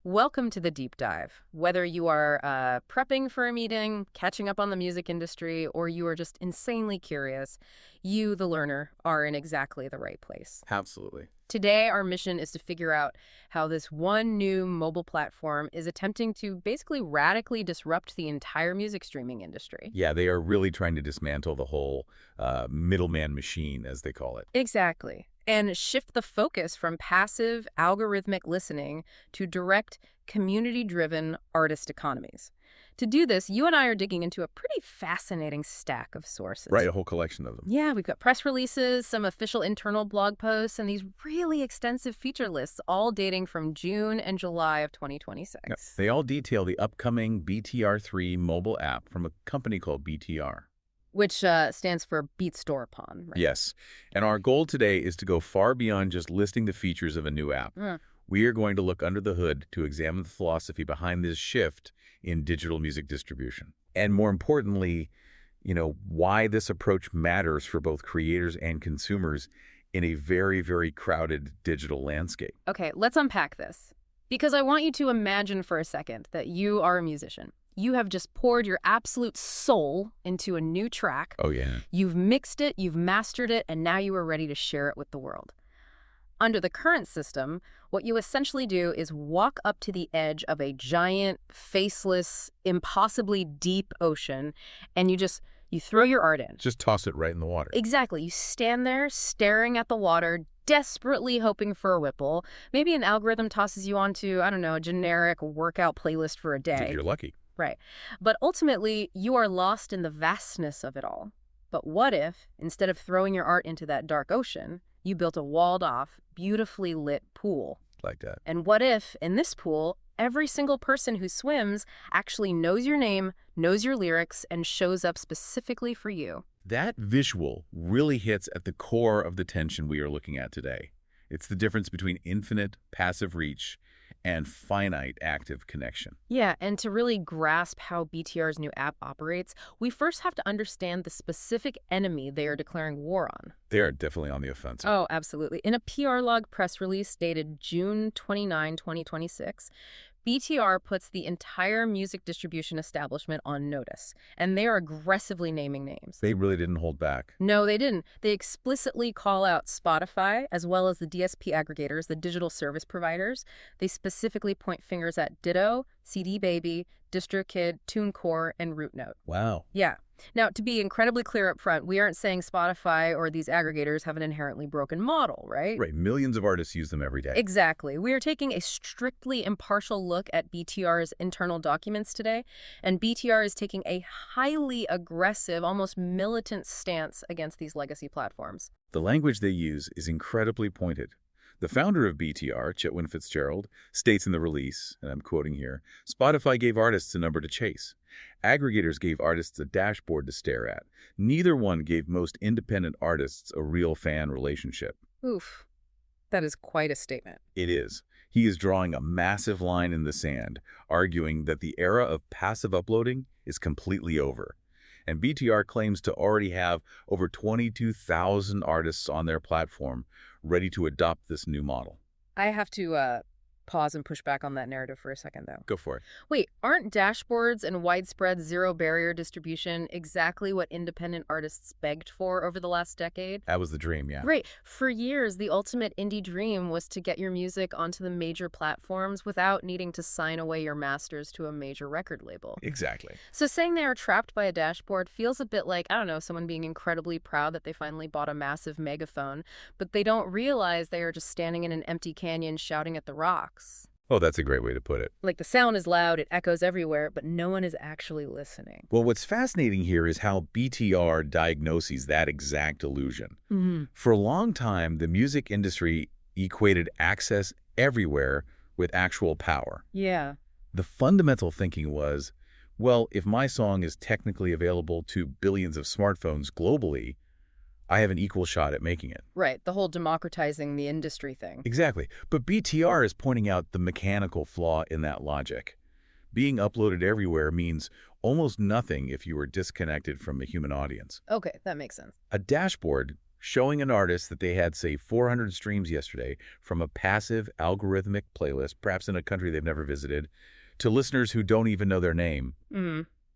Welcome to the deep dive. Whether you are prepping for a meeting, catching up on the music industry, or you are just insanely curious, you, the learner, are in exactly the right place. Absolutely. Today, our mission is to figure out how this one new mobile platform is attempting to basically radically disrupt the entire music streaming industry. Yeah, they are really trying to dismantle the whole middleman machine, as they call it. Exactly. And shift the focus from passive, algorithmic listening to direct, community-driven artist economies. To do this, you and I are digging into a pretty fascinating stack of sources. Right, a whole collection of them. Yeah, we've got press releases, some official internal blog posts, and these really extensive feature lists, all dating from June and July of 2026. Yep. They all detail the upcoming BTR3 mobile app from a company called BTR. Which stands for Beat Store Upon, right? Yes, and our goal today is to go far beyond just listing the features of a new app. We are going to look under the hood to examine the philosophy behind this shift in digital music distribution. And more importantly, why this approach matters for both creators and consumers in a very, very crowded digital landscape. Okay, let's unpack this. Because I want you to imagine for a second that you are a musician. You have just poured your absolute soul into a new track. Oh, yeah. You've mixed it, you've mastered it, and now you are ready to share it with the world. Under the current system, what you essentially do is walk up to the edge of a giant, faceless, impossibly deep ocean, and you throw your art in. Just toss it right in the water. Exactly. You stand there staring at the water, desperately hoping for a ripple. Maybe an algorithm tosses you onto, I don't know, a generic workout playlist for a day. If you're lucky. Right. But ultimately, you are lost in the vastness of it all. But what if, instead of throwing your art into that dark ocean, you built a walled-off, beautifully lit pool? Like that. And what if, in this pool, every single person who swims actually knows your name, knows your lyrics, and shows up specifically for you? That visual really hits at the core of the tension we are looking at today. It's the difference between infinite passive reach and finite active connection. Yeah, and to really grasp how BTR's new app operates, we first have to understand the specific enemy they are declaring war on. They are definitely on the offensive. Oh, absolutely. In a PR log press release dated June 29, 2026, BTR puts the entire music distribution establishment on notice, and they are aggressively naming names. They really didn't hold back. No, they didn't. They explicitly call out Spotify, as well as the DSP aggregators, the digital service providers. They specifically point fingers at Ditto, CD Baby, DistroKid, TuneCore, and RootNote. Wow. Yeah. Now, to be incredibly clear up front, we aren't saying Spotify or these aggregators have an inherently broken model, right? Right. Millions of artists use them every day. Exactly. We are taking a strictly impartial look at BTR's internal documents today, and BTR is taking a highly aggressive, almost militant stance against these legacy platforms. The language they use is incredibly pointed. The founder of BTR, Chetwin Fitzgerald, states in the release, and I'm quoting here, Spotify gave artists a number to chase. Aggregators gave artists a dashboard to stare at. Neither one gave most independent artists a real fan relationship. Oof. That is quite a statement. It is. He is drawing a massive line in the sand, arguing that the era of passive uploading is completely over. And BTR claims to already have over 22,000 artists on their platform ready to adopt this new model. I have to pause and push back on that narrative for a second, though. Go for it. Wait, aren't dashboards and widespread zero-barrier distribution exactly what independent artists begged for over the last decade? That was the dream, yeah. Right. For years, the ultimate indie dream was to get your music onto the major platforms without needing to sign away your masters to a major record label. Exactly. So saying they are trapped by a dashboard feels a bit like, I don't know, someone being incredibly proud that they finally bought a massive megaphone, but they don't realize they are just standing in an empty canyon shouting at the rocks. Oh, that's a great way to put it. Like the sound is loud, it echoes everywhere, but no one is actually listening. Well, what's fascinating here is how BTR diagnoses that exact illusion. Mm-hmm. For a long time, the music industry equated access everywhere with actual power. Yeah. The fundamental thinking was, well, if my song is technically available to billions of smartphones globally, I have an equal shot at making it. Right, the whole democratizing the industry thing. Exactly. But BTR is pointing out the mechanical flaw in that logic. Being uploaded everywhere means almost nothing if you are disconnected from a human audience. Okay, that makes sense. A dashboard showing an artist that they had, say, 400 streams yesterday from a passive algorithmic playlist, perhaps in a country they've never visited, to listeners who don't even know their name.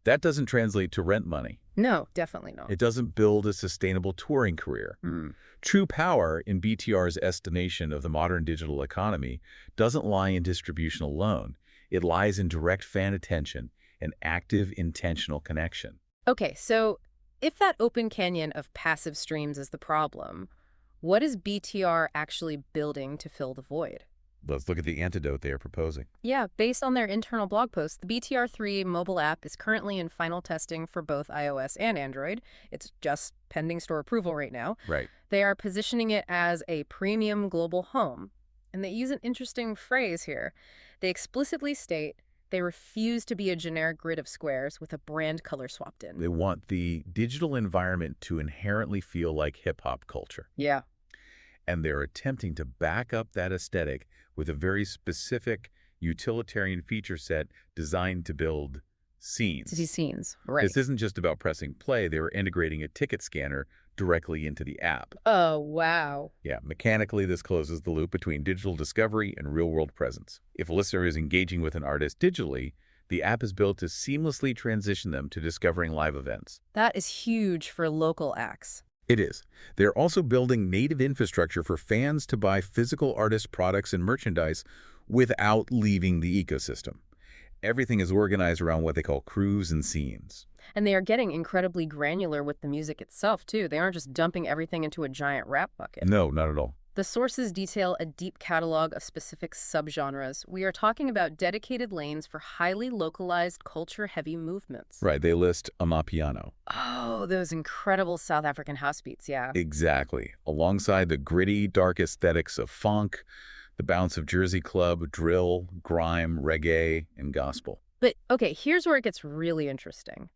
That doesn't translate to rent money. No, definitely not. It doesn't build a sustainable touring career. True power, in BTR's estimation of the modern digital economy, doesn't lie in distribution alone. It lies in direct fan attention and active, intentional connection. Okay, so if that open canyon of passive streams is the problem, what is BTR actually building to fill the void? Let's look at the antidote they are proposing. Yeah, based on their internal blog post, the BTR3 mobile app is currently in final testing for both iOS and Android. It's just pending store approval right now. Right. They are positioning it as a premium global home. And they use an interesting phrase here. They explicitly state they refuse to be a generic grid of squares with a brand color swapped in. They want the digital environment to inherently feel like hip-hop culture. Yeah. And they're attempting to back up that aesthetic with a very specific utilitarian feature set designed to build scenes. To see scenes, right. This isn't just about pressing play. They were integrating a ticket scanner directly into the app. Oh, wow. Yeah, mechanically, this closes the loop between digital discovery and real-world presence. If a listener is engaging with an artist digitally, the app is built to seamlessly transition them to discovering live events. That is huge for local acts. It is. They're also building native infrastructure for fans to buy physical artist products and merchandise without leaving the ecosystem. Everything is organized around what they call crews and scenes. And they are getting incredibly granular with the music itself, too. They aren't just dumping everything into a giant rap bucket. No, not at all. The sources detail a deep catalog of specific subgenres. We are talking about dedicated lanes for highly localized culture-heavy movements. Right, they list Amapiano. Oh, those incredible South African house beats, yeah. Exactly. Alongside the gritty, dark aesthetics of funk, the bounce of Jersey club, drill, grime, reggae, and gospel. But, okay, here's where it gets really interesting.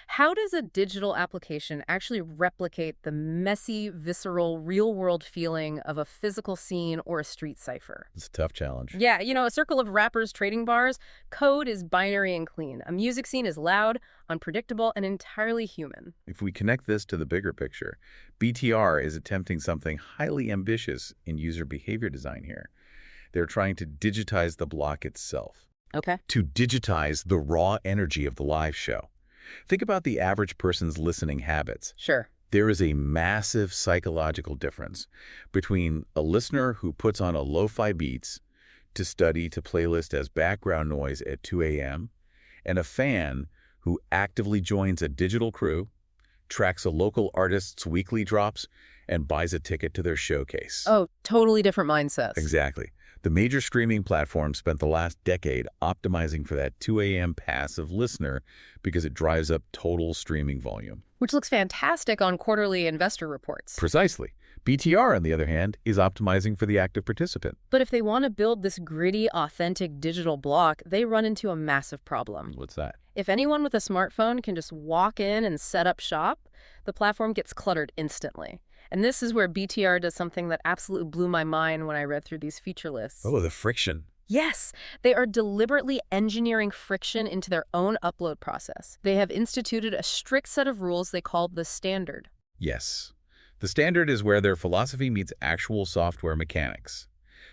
How does a digital application actually replicate the messy, visceral, real-world feeling of a physical scene or a street cipher? It's a tough challenge. Yeah, you know, a circle of rappers trading bars, code is binary and clean. A music scene is loud, unpredictable, and entirely human. If we connect this to the bigger picture, BTR is attempting something highly ambitious in user behavior design here. They're trying to digitize the block itself. Okay. To digitize the raw energy of the live show. Think about the average person's listening habits. Sure. There is a massive psychological difference between a listener who puts on a lo-fi beats to study to playlist as background noise at 2 a.m. and a fan who actively joins a digital crew, tracks a local artist's weekly drops, and buys a ticket to their showcase. Oh, totally different mindsets. Exactly. The major streaming platforms spent the last decade optimizing for that 2 a.m. passive listener because it drives up total streaming volume. Which looks fantastic on quarterly investor reports. Precisely. BTR, on the other hand, is optimizing for the active participant. But if they want to build this gritty, authentic digital block, they run into a massive problem. What's that? If anyone with a smartphone can just walk in and set up shop, the platform gets cluttered instantly. And this is where BTR does something that absolutely blew my mind when I read through these feature lists. Oh, the friction. Yes, they are deliberately engineering friction into their own upload process. They have instituted a strict set of rules they call the standard. Yes. The standard is where their philosophy meets actual software mechanics.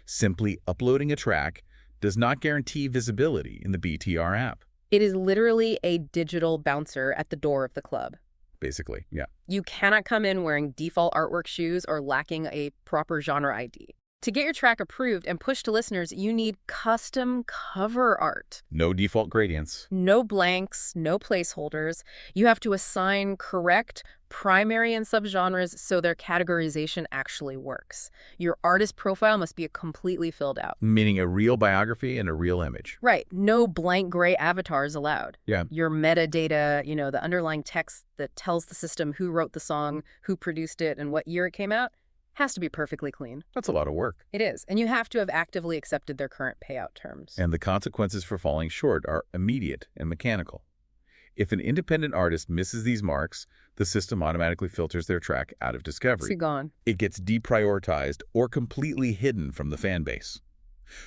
Simply uploading a track does not guarantee visibility in the BTR app. It is literally a digital bouncer at the door of the club. Basically, yeah. You cannot come in wearing default artwork shoes or lacking a proper genre ID. To get your track approved and pushed to listeners, you need custom cover art. No default gradients. No blanks, no placeholders. You have to assign correct primary and subgenres so their categorization actually works. Your artist profile must be completely filled out. Meaning a real biography and a real image. Right. No blank gray avatars allowed. Yeah. Your metadata, you know, the underlying text that tells the system who wrote the song, who produced it, and what year it came out, has to be perfectly clean. That's a lot of work. It is. And you have to have actively accepted their current payout terms. And the consequences for falling short are immediate and mechanical. If an independent artist misses these marks, the system automatically filters their track out of discovery. It's gone. It gets deprioritized or completely hidden from the fan base.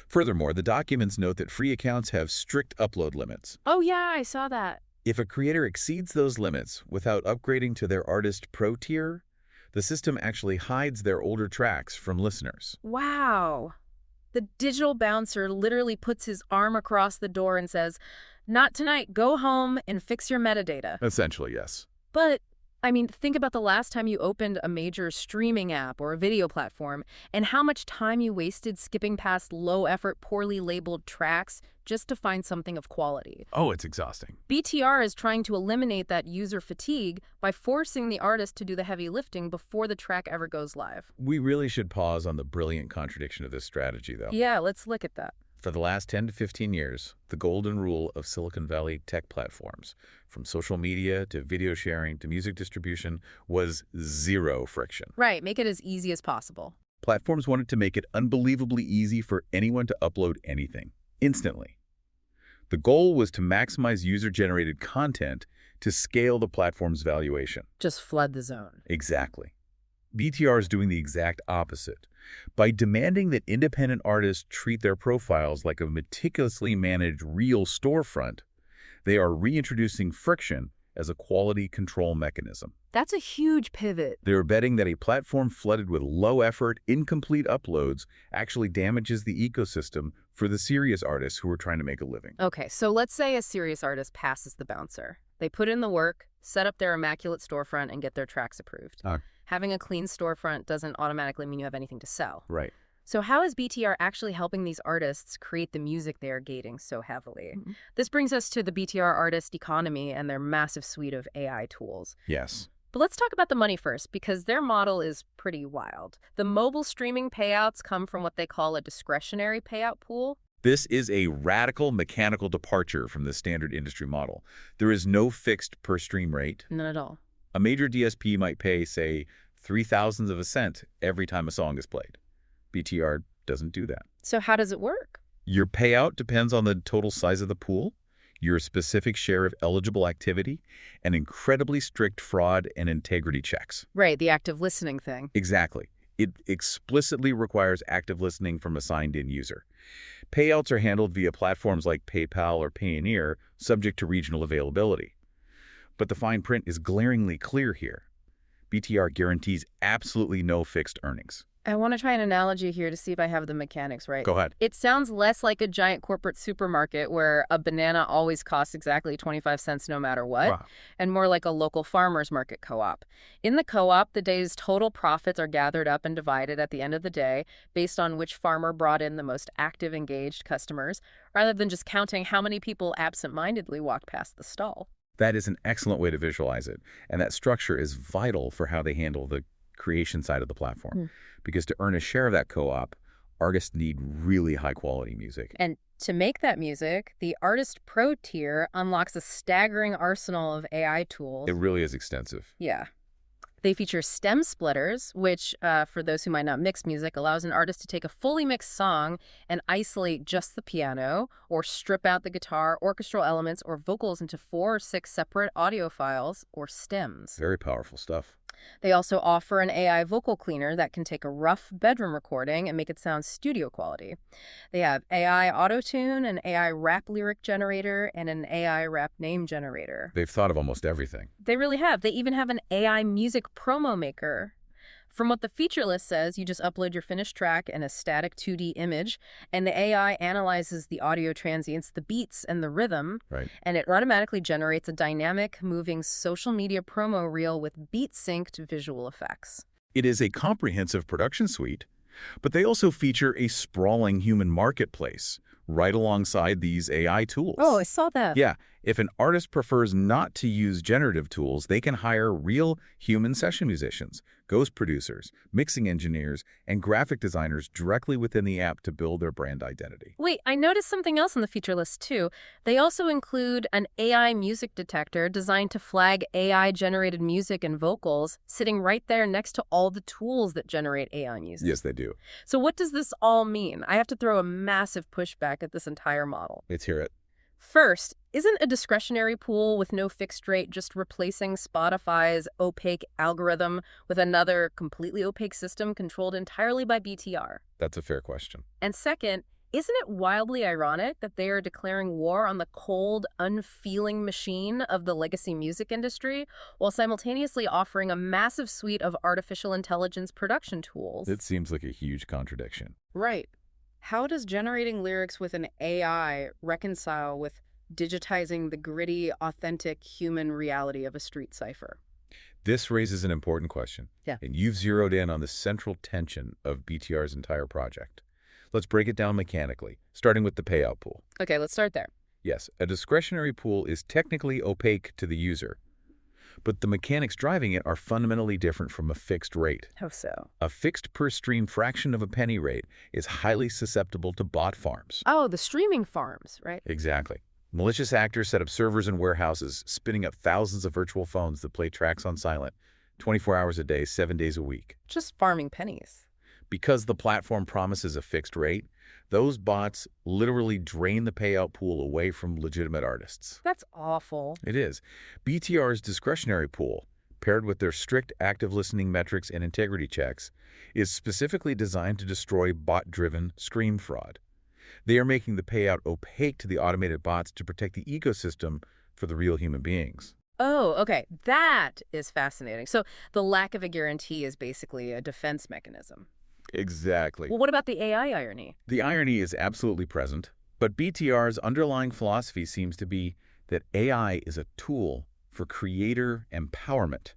Furthermore, the documents note that free accounts have strict upload limits. Oh, yeah, I saw that. If a creator exceeds those limits without upgrading to their Artist Pro tier, The system actually hides their older tracks from listeners. Wow. The digital bouncer literally puts his arm across the door and says, "Not tonight, go home and fix your metadata." Essentially, yes. But, I mean, think about the last time you opened a major streaming app or a video platform and how much time you wasted skipping past low-effort, poorly labeled tracks just to find something of quality. Oh, it's exhausting. BTR is trying to eliminate that user fatigue by forcing the artist to do the heavy lifting before the track ever goes live. We really should pause on the brilliant contradiction of this strategy, though. Yeah, let's look at that. For the last 10 to 15 years, the golden rule of Silicon Valley tech platforms, from social media to video sharing to music distribution, was zero friction. Right, make it as easy as possible. Platforms wanted to make it unbelievably easy for anyone to upload anything, instantly. The goal was to maximize user-generated content to scale the platform's valuation. Just flood the zone. Exactly. BTR is doing the exact opposite. By demanding that independent artists treat their profiles like a meticulously managed real storefront, they are reintroducing friction as a quality control mechanism. That's a huge pivot. They're betting that a platform flooded with low-effort, incomplete uploads actually damages the ecosystem for the serious artists who are trying to make a living. Okay, so let's say a serious artist passes the bouncer. They put in the work, set up their immaculate storefront, and get their tracks approved. Having a clean storefront doesn't automatically mean you have anything to sell. Right. So how is BTR actually helping these artists create the music they are gating so heavily? This brings us to the BTR artist economy and their massive suite of AI tools. Yes. But let's talk about the money first, because their model is pretty wild. The mobile streaming payouts come from what they call a discretionary payout pool. This is a radical mechanical departure from the standard industry model. There is no fixed per-stream rate. None at all. A major DSP might pay, say, 0.003 of a cent every time a song is played. BTR doesn't do that. So how does it work? Your payout depends on the total size of the pool, your specific share of eligible activity, and incredibly strict fraud and integrity checks. Right, the active listening thing. Exactly. It explicitly requires active listening from a signed-in user. Payouts are handled via platforms like PayPal or Payoneer, subject to regional availability. But the fine print is glaringly clear here. BTR guarantees absolutely no fixed earnings. I want to try an analogy here to see if I have the mechanics right. Go ahead. It sounds less like a giant corporate supermarket where a banana always costs exactly 25 cents no matter what, Wow. and more like a local farmer's market co-op. In the co-op, the day's total profits are gathered up and divided at the end of the day based on which farmer brought in the most active, engaged customers, rather than just counting how many people absent-mindedly walked past the stall. That is an excellent way to visualize it, and that structure is vital for how they handle the creation side of the platform. Because to earn a share of that co-op, artists need really high-quality music. And to make that music, the Artist Pro tier unlocks a staggering arsenal of AI tools. It really is extensive. Yeah. They feature stem splitters, which, for those who might not mix music, allows an artist to take a fully mixed song and isolate just the piano, or strip out the guitar, orchestral elements, or vocals into 4 or 6 separate audio files, or stems. Very powerful stuff. They also offer an AI vocal cleaner that can take a rough bedroom recording and make it sound studio quality. They have AI auto-tune, an AI rap lyric generator, and an AI rap name generator. They've thought of almost everything. They really have. They even have an AI music promo maker. From what the feature list says, you just upload your finished track and a static 2D image, and the AI analyzes the audio transients, the beats, and the rhythm, Right. and it automatically generates a dynamic, moving social media promo reel with beat-synced visual effects. It is a comprehensive production suite, but they also feature a sprawling human marketplace right alongside these AI tools. Oh, I saw that. Yeah, if an artist prefers not to use generative tools, they can hire real human session musicians, ghost producers, mixing engineers, and graphic designers directly within the app to build their brand identity. Wait, I noticed something else on the feature list, too. They also include an AI music detector designed to flag AI-generated music and vocals, sitting right there next to all the tools that generate AI music. Yes, they do. So what does this all mean? I have to throw a massive pushback at this entire model. Let's hear it. First, isn't a discretionary pool with no fixed rate just replacing Spotify's opaque algorithm with another completely opaque system controlled entirely by BTR? That's a fair question. And second, Isn't it wildly ironic that they are declaring war on the cold, unfeeling machine of the legacy music industry while simultaneously offering a massive suite of artificial intelligence production tools? It seems like a huge contradiction. Right. How does generating lyrics with an AI reconcile with digitizing the gritty, authentic human reality of a street cipher? This raises an important question. Yeah. And you've zeroed in on the central tension of BTR's entire project. Let's break it down mechanically, starting with the payout pool. Okay, let's start there. Yes, a discretionary pool is technically opaque to the user, but the mechanics driving it are fundamentally different from a fixed rate. How so? A fixed per-stream fraction of a penny rate is highly susceptible to bot farms. Oh, the streaming farms, right? Exactly. Malicious actors set up servers in warehouses, spinning up thousands of virtual phones that play tracks on silent, 24 hours a day, 7 days a week. Just farming pennies. Because the platform promises a fixed rate, those bots literally drain the payout pool away from legitimate artists. That's awful. It is. BTR's discretionary pool, paired with their strict active listening metrics and integrity checks, is specifically designed to destroy bot-driven scream fraud. They are making the payout opaque to the automated bots to protect the ecosystem for the real human beings. Oh, okay. That is fascinating. So the lack of a guarantee is basically a defense mechanism. Exactly. Well, what about the AI irony? The irony is absolutely present, but BTR's underlying philosophy seems to be that AI is a tool for creator empowerment,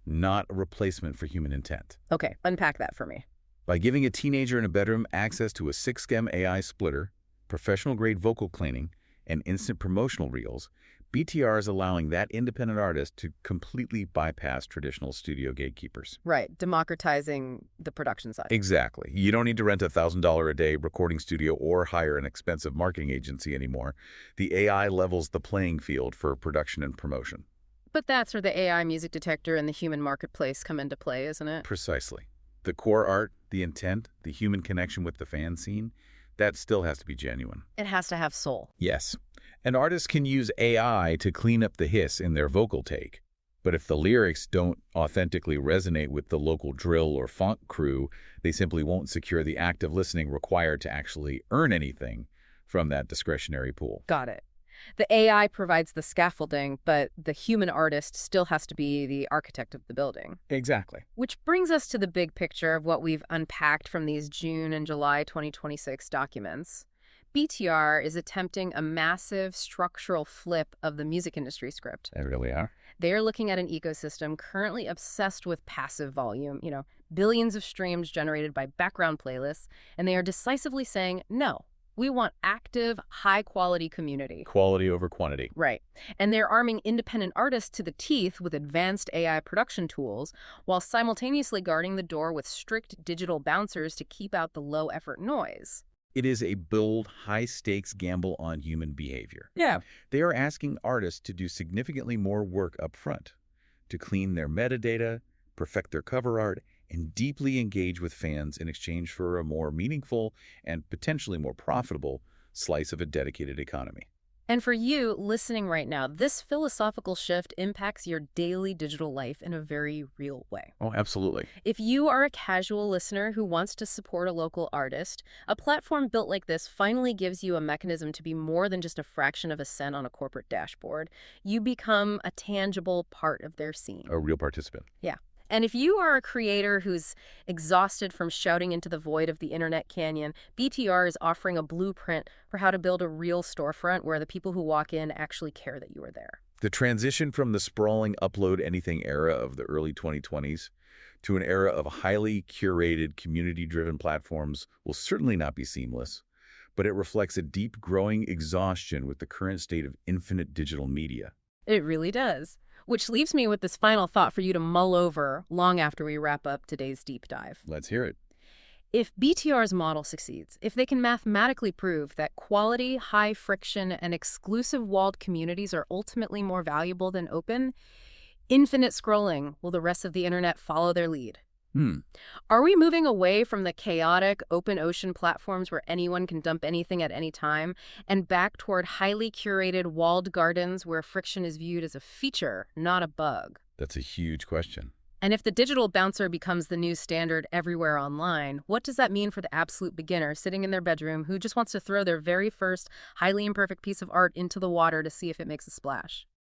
not a replacement for human intent. Okay, unpack that for me. By giving a teenager in a bedroom access to a 6-gem AI splitter, professional-grade vocal cleaning, and instant promotional reels, BTR is allowing that independent artist to completely bypass traditional studio gatekeepers. Right, democratizing the production side. Exactly. You don't need to rent a $1,000 a day recording studio or hire an expensive marketing agency anymore. The AI levels the playing field for production and promotion. But that's where the AI music detector and the human marketplace come into play, isn't it? Precisely. The core art, the intent, the human connection with the fan scene, that still has to be genuine. It has to have soul. Yes. An artist can use AI to clean up the hiss in their vocal take. But if the lyrics don't authentically resonate with the local drill or funk crew, they simply won't secure the active listening required to actually earn anything from that discretionary pool. Got it. The AI provides the scaffolding, but the human artist still has to be the architect of the building. Exactly. Which brings us to the big picture of what we've unpacked from these June and July 2026 documents. BTR is attempting a massive structural flip of the music industry script. They really are. They're looking at an ecosystem currently obsessed with passive volume, billions of streams generated by background playlists, and they are decisively saying, no, we want active, high-quality community. Quality over quantity. Right. And they're arming independent artists to the teeth with advanced AI production tools while simultaneously guarding the door with strict digital bouncers to keep out the low-effort noise. It is a bold, high-stakes gamble on human behavior. Yeah. They are asking artists to do significantly more work up front, to clean their metadata, perfect their cover art, and deeply engage with fans in exchange for a more meaningful and potentially more profitable slice of a dedicated economy. And for you, listening right now, this philosophical shift impacts your daily digital life in a very real way. Oh, absolutely. If you are a casual listener who wants to support a local artist, a platform built like this finally gives you a mechanism to be more than just a fraction of a cent on a corporate dashboard. You become a tangible part of their scene. A real participant. Yeah. And if you are a creator who's exhausted from shouting into the void of the internet canyon, BTR is offering a blueprint for how to build a real storefront where the people who walk in actually care that you are there. The transition from the sprawling upload anything era of the early 2020s to an era of highly curated, community-driven platforms will certainly not be seamless, but it reflects a deep, growing exhaustion with the current state of infinite digital media. It really does. Which leaves me with this final thought for you to mull over long after we wrap up today's deep dive. Let's hear it. If BTR's model succeeds, if they can mathematically prove that quality, high friction, and exclusive walled communities are ultimately more valuable than open, infinite scrolling, will the rest of the internet follow their lead? Are we moving away from the chaotic open ocean platforms where anyone can dump anything at any time and back toward highly curated walled gardens where friction is viewed as a feature, not a bug? That's a huge question. And if the digital bouncer becomes the new standard everywhere online, what does that mean for the absolute beginner sitting in their bedroom who just wants to throw their very first highly imperfect piece of art into the water to see if it makes a splash?